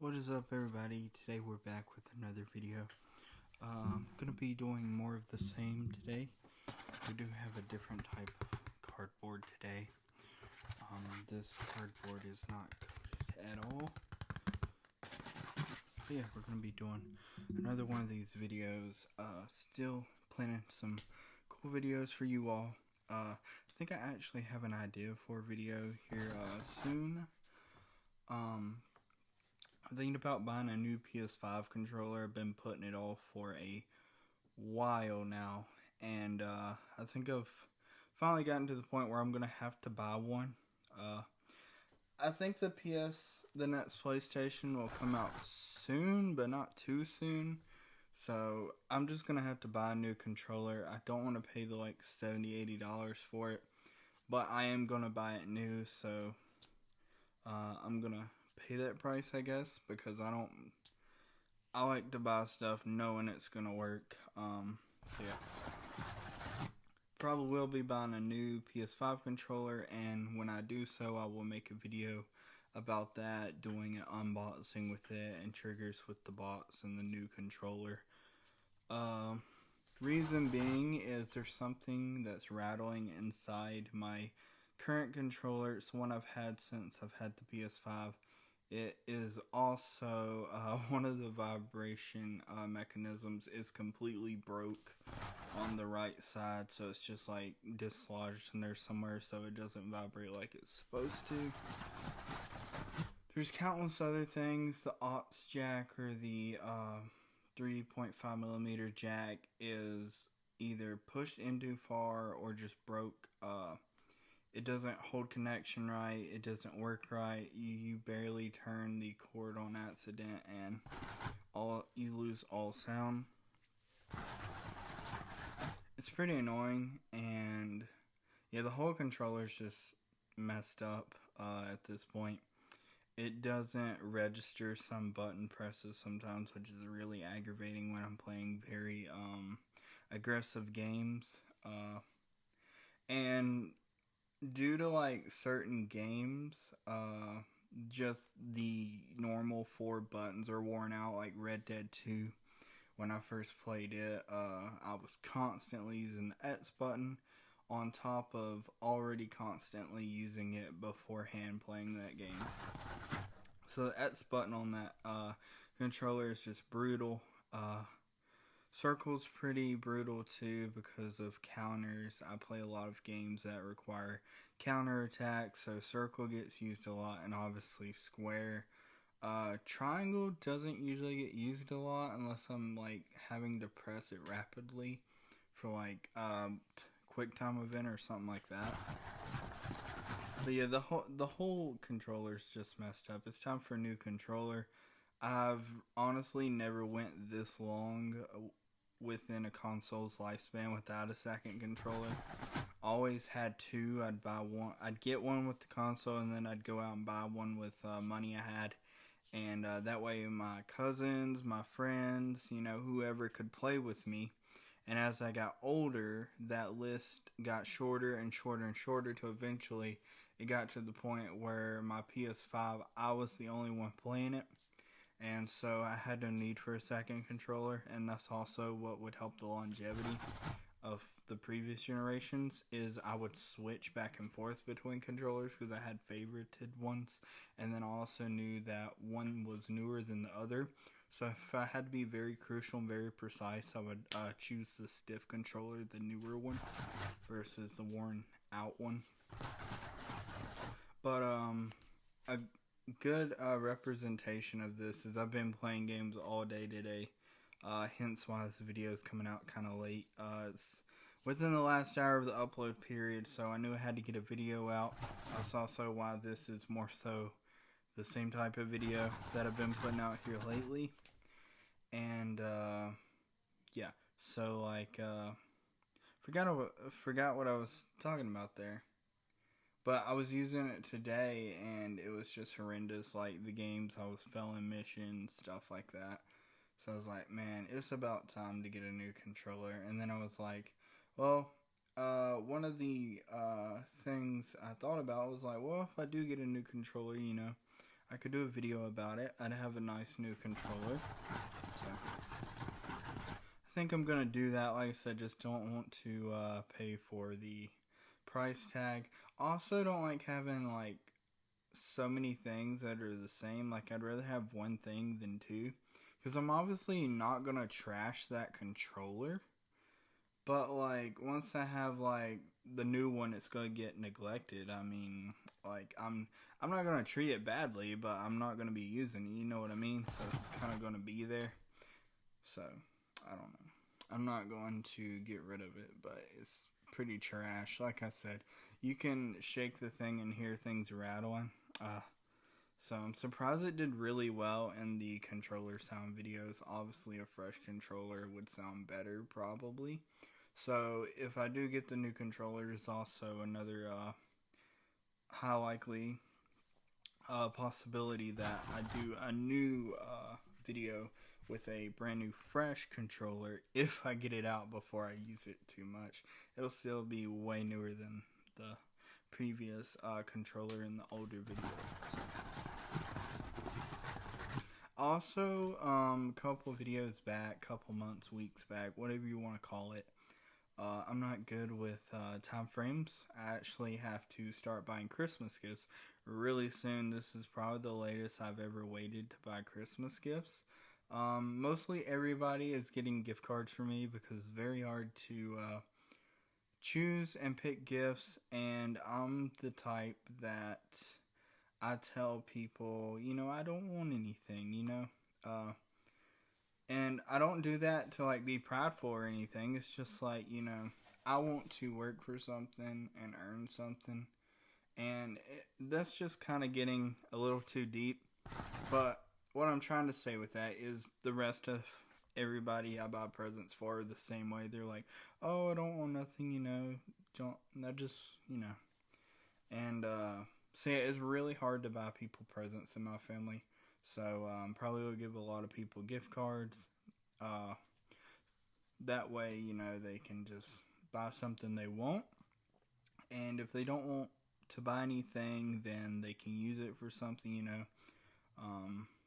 What is up, everybody? Today we're back with another video. I'm going to be doing more of the same today. We do have a different type of cardboard today. This cardboard is not coated at all. But yeah, we're going to be doing another one of these videos. Still planning some cool videos for you all. I think I actually have an idea for a video here soon. I'm thinking about buying a new PS5 controller. I've been putting it off for a while now, and I think I've finally gotten to the point where I'm gonna have to buy one. I think the next PlayStation will come out soon, but not too soon. So I'm just gonna have to buy a new controller. I don't want to pay the like $70-80 for it, but I am gonna buy it new. So I'm gonna pay that price, I guess, because I like to buy stuff knowing it's gonna work. So yeah, probably will be buying a new PS5 controller, and when I do so, I will make a video about that, doing an unboxing with it and triggers with the box and the new controller. Reason being is there's something that's rattling inside my current controller. It's one I've had since I've had the PS5. It is also one of the vibration mechanisms is completely broke on the right side, so it's just like dislodged in there somewhere, so it doesn't vibrate like it's supposed to. There's countless other things. The aux jack or the 3.5mm jack is either pushed in too far or just broke. It doesn't hold connection right. It doesn't work right. You barely turn the cord on accident, and you lose all sound. It's pretty annoying, and yeah, the whole controller's just messed up at this point. It doesn't register some button presses sometimes, which is really aggravating when I'm playing very aggressive games. And due to like certain games, just the normal 4 buttons are worn out, like Red Dead 2. When I first played it, I was constantly using the X button on top of already constantly using it beforehand playing that game. So the X button on that controller is just brutal. Circle's pretty brutal too because of counters. I play a lot of games that require counter attacks, so circle gets used a lot, and obviously square. Triangle doesn't usually get used a lot unless I'm like having to press it rapidly for like quick time event or something like that. But yeah, the whole controller's just messed up. It's time for a new controller. I've honestly never went this long within a console's lifespan without a second controller. Always had two. I'd buy one. I'd get one with the console, and then I'd go out and buy one with money I had. And that way my cousins, my friends, whoever could play with me. And as I got older, that list got shorter and shorter and shorter till eventually it got to the point where my PS5, I was the only one playing it. And so I had no need for a second controller, and that's also what would help the longevity of the previous generations is I would switch back and forth between controllers because I had favorited ones, and then I also knew that one was newer than the other. So if I had to be very crucial and very precise, I would choose the stiff controller, the newer one, versus the worn out one. But a good representation of this is I've been playing games all day today, hence why this video is coming out kind of late. It's within the last hour of the upload period, so I knew I had to get a video out. That's also why this is more so the same type of video that I've been putting out here lately. And yeah, so like forgot what I was talking about there. But I was using it today, and it was just horrendous. Like, the games I was failing missions, stuff like that. So I was like, man, it's about time to get a new controller. And then I was like, well, one of the things I thought about was like, well, if I do get a new controller, I could do a video about it. I'd have a nice new controller. So I think I'm gonna do that. Like I said, just don't want to pay for the price tag. Also, don't like having like so many things that are the same. Like, I'd rather have one thing than two, because I'm obviously not gonna trash that controller. But like, once I have like the new one, it's gonna get neglected. I mean, like, I'm not gonna treat it badly, but I'm not gonna be using it. You know what I mean? So it's kind of gonna be there. So I don't know. I'm not going to get rid of it, but it's pretty trash. Like I said, you can shake the thing and hear things rattling. So I'm surprised it did really well in the controller sound videos. Obviously, a fresh controller would sound better, probably. So if I do get the new controller, there's also another high likely possibility that I do a new video with a brand new fresh controller if I get it out before I use it too much. It'll still be way newer than the previous controller in the older videos. Also, a couple videos back, couple months, weeks back, whatever you want to call it, I'm not good with time frames. I actually have to start buying Christmas gifts really soon. This is probably the latest I've ever waited to buy Christmas gifts. Mostly everybody is getting gift cards for me because it's very hard to choose and pick gifts, and I'm the type that I tell people, I don't want anything, and I don't do that to like be prideful or anything. It's just like, I want to work for something and earn something, and that's just kind of getting a little too deep. But what I'm trying to say with that is the rest of everybody I buy presents for are the same way. They're like, oh, I don't want nothing, and so yeah, it's really hard to buy people presents in my family. So probably will give a lot of people gift cards. That way, they can just buy something they want. And if they don't want to buy anything, then they can use it for something,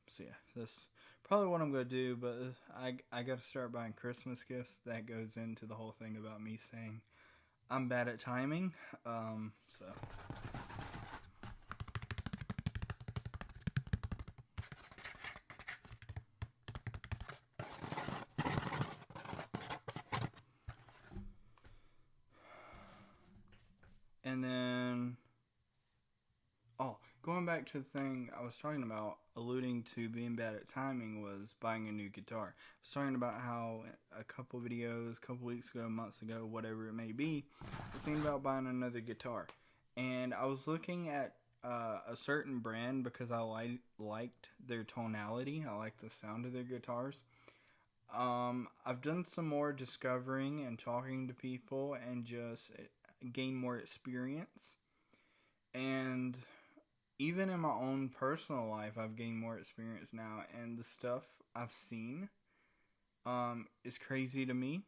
So yeah, that's probably what I'm going to do. But I got to start buying Christmas gifts. That goes into the whole thing about me saying I'm bad at timing. So... And then, going back to the thing I was talking about, alluding to being bad at timing, was buying a new guitar. I was talking about how a couple videos, a couple weeks ago, months ago, whatever it may be, I was thinking about buying another guitar. And I was looking at a certain brand because I liked their tonality. I liked the sound of their guitars. I've done some more discovering and talking to people and just gain more experience, and even in my own personal life I've gained more experience now, and the stuff I've seen is crazy to me,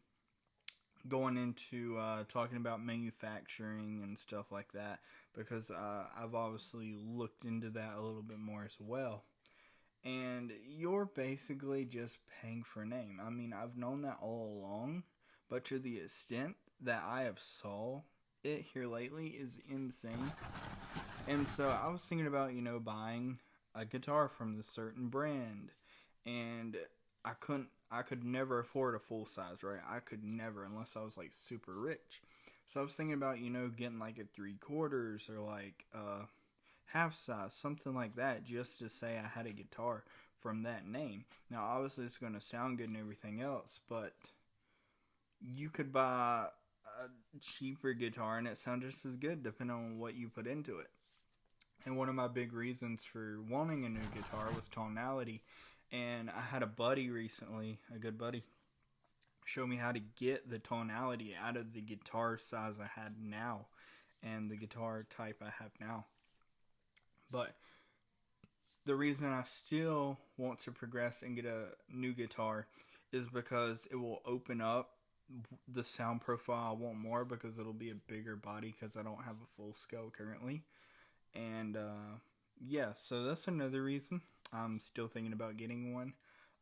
going into talking about manufacturing and stuff like that, because I've obviously looked into that a little bit more as well. And you're basically just paying for a name. I mean, I've known that all along, but to the extent that I have saw it here lately is insane. And so I was thinking about, buying a guitar from this certain brand, and I could never afford a full size, right? I could never, unless I was like super rich. So I was thinking about, getting like a 3/4 or like half size, something like that, just to say I had a guitar from that name. Now obviously it's going to sound good and everything else, but you could buy a cheaper guitar and it sounds just as good depending on what you put into it. And one of my big reasons for wanting a new guitar was tonality. And I had a buddy recently, a good buddy, show me how to get the tonality out of the guitar size I had now and the guitar type I have now. But the reason I still want to progress and get a new guitar is because it will open up the sound profile I want more, because it'll be a bigger body, because I don't have a full scale currently. And yeah, so that's another reason I'm still thinking about getting one.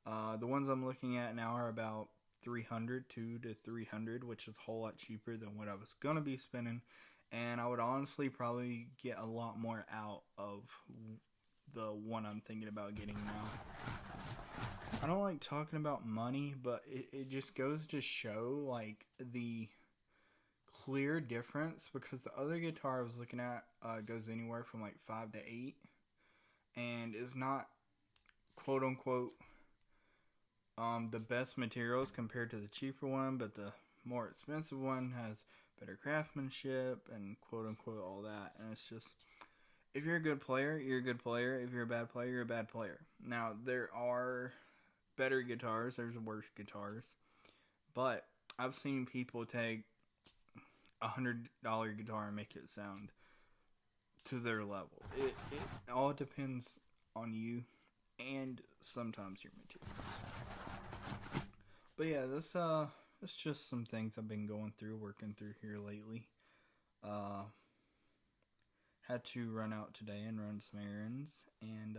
The ones I'm looking at now are about 300, 2 to 300, which is a whole lot cheaper than what I was gonna be spending, and I would honestly probably get a lot more out of the one I'm thinking about getting now. I don't like talking about money, but it just goes to show like the clear difference, because the other guitar I was looking at goes anywhere from like 5 to 8, and is not quote unquote the best materials compared to the cheaper one, but the more expensive one has better craftsmanship and quote unquote all that. And it's just, if you're a good player, you're a good player. If you're a bad player, you're a bad player. Now, there are better guitars, there's worse guitars, but I've seen people take $100 guitar and make it sound to their level. It all depends on you and sometimes your materials. But yeah, that's just some things I've been going through, working through here lately. Uh, had to run out today and run some errands, and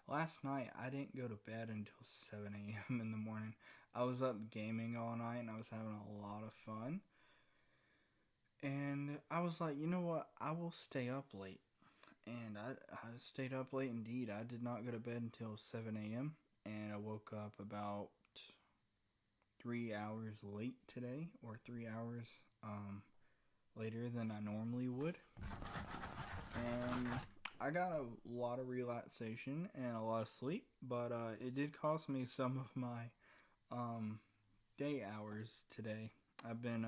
last night I didn't go to bed until 7 a.m. in the morning. I was up gaming all night and I was having a lot of fun. And I was like, you know what? I will stay up late. And I stayed up late indeed. I did not go to bed until 7 a.m. And I woke up about 3 hours late today, or 3 hours later than I normally would. And I got a lot of relaxation and a lot of sleep, but it did cost me some of my day hours today. I've been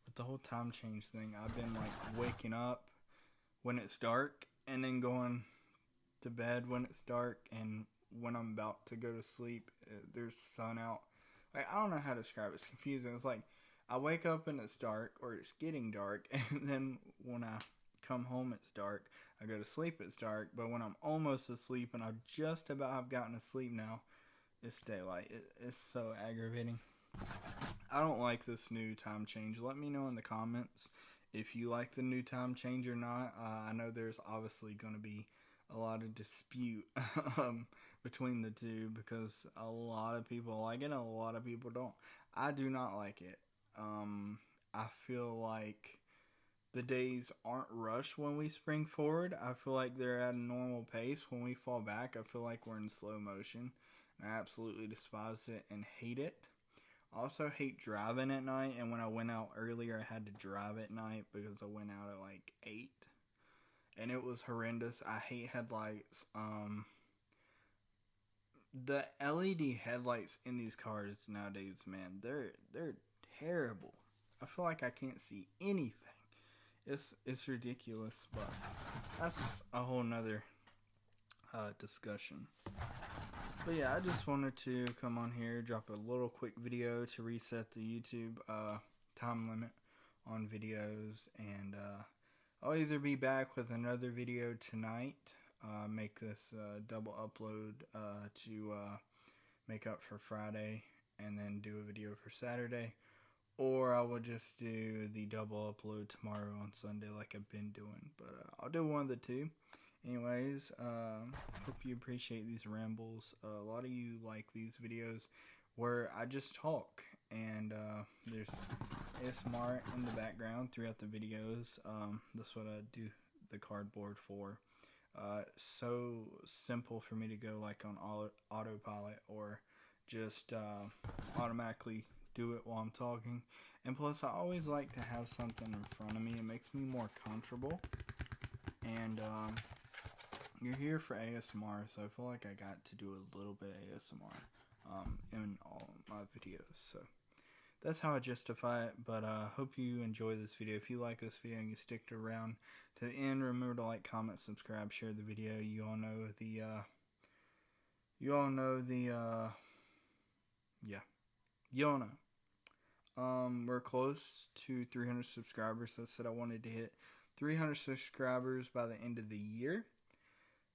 with the whole time change thing, I've been like waking up when it's dark and then going to bed when it's dark, and when I'm about to go to sleep, there's sun out. Like, I don't know how to describe it. It's confusing. It's like I wake up and it's dark, or it's getting dark, and then when I come home it's dark. I go to sleep, it's dark, but when I'm almost asleep and I just about have gotten to sleep now, it's daylight. It's so aggravating. I don't like this new time change. Let me know in the comments if you like the new time change or not. I know there's obviously going to be a lot of dispute between the two, because a lot of people like it and a lot of people don't. I do not like it. I feel like the days aren't rushed when we spring forward. I feel like they're at a normal pace. When we fall back, I feel like we're in slow motion. And I absolutely despise it and hate it. I also hate driving at night, and when I went out earlier, I had to drive at night because I went out at like 8, and it was horrendous. I hate headlights. The LED headlights in these cars nowadays, man, they're terrible. I feel like I can't see anything. It's ridiculous, but that's a whole nother discussion. But yeah, I just wanted to come on here, drop a little quick video to reset the YouTube time limit on videos, and I'll either be back with another video tonight, make this double upload to make up for Friday, and then do a video for Saturday, or I will just do the double upload tomorrow on Sunday like I've been doing. But I'll do one of the two. Anyways, hope you appreciate these rambles. A lot of you like these videos where I just talk, and there's ASMR in the background throughout the videos. That's what I do the cardboard for. So simple for me to go like on autopilot, or just automatically do it while I'm talking. And plus, I always like to have something in front of me. It makes me more comfortable. And you're here for ASMR, so I feel like I got to do a little bit of ASMR in all of my videos. So that's how I justify it. But hope you enjoy this video. If you like this video and you stick around to the end, remember to like, comment, subscribe, share the video. You all know the yeah, you all know. We're close to 300 subscribers. I said I wanted to hit 300 subscribers by the end of the year.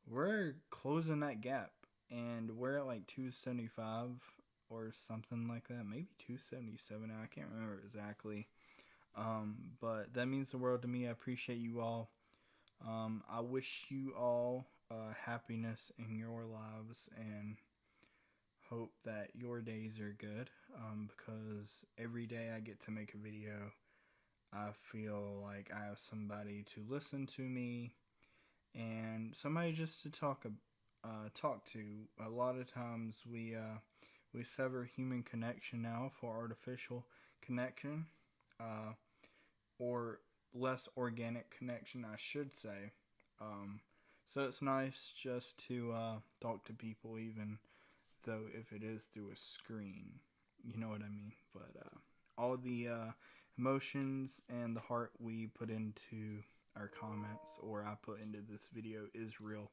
We're closing that gap, and we're at like 275 or something like that. Maybe 277 now. I can't remember exactly. But that means the world to me. I appreciate you all. I wish you all happiness in your lives and hope that your days are good, because every day I get to make a video, I feel like I have somebody to listen to me and somebody just to talk to. A lot of times we sever human connection now for artificial connection, uh, or less organic connection, I should say. Um, so it's nice just to talk to people, even though if it is through a screen, you know what I mean. But all the emotions and the heart we put into our comments, or I put into this video, is real,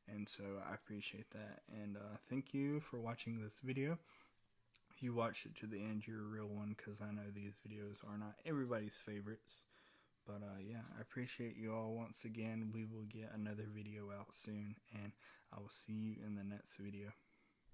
and so I appreciate that. And thank you for watching this video. If you watched it to the end, you're a real one, because I know these videos are not everybody's favorites. But yeah, I appreciate you all once again. We will get another video out soon, and I will see you in the next video.